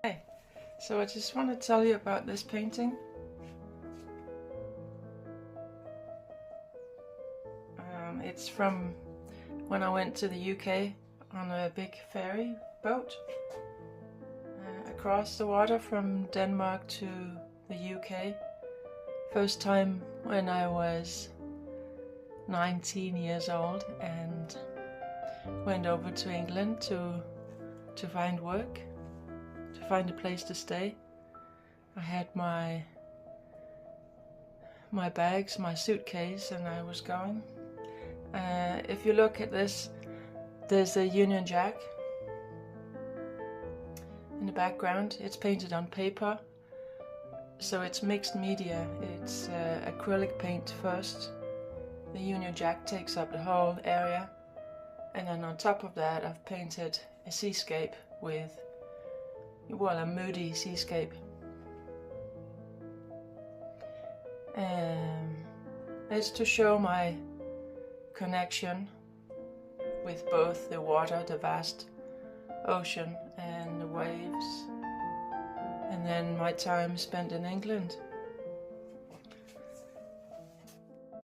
Hi, so I just want to tell you about this painting. It's from when I went to the UK on a big ferry boat across the water from Denmark to the UK. First time when I was 19 years old and went over to England to find work, to find a place to stay. I had my bags, my suitcase, and I was going. If you look at this, there's a Union Jack in the background. It's painted on paper, so it's mixed media. It's acrylic paint first. The Union Jack takes up the whole area, and then on top of that I've painted a seascape with, well, a moody seascape. It's to show my connection with both the water, the vast ocean, and the waves, and then my time spent in England.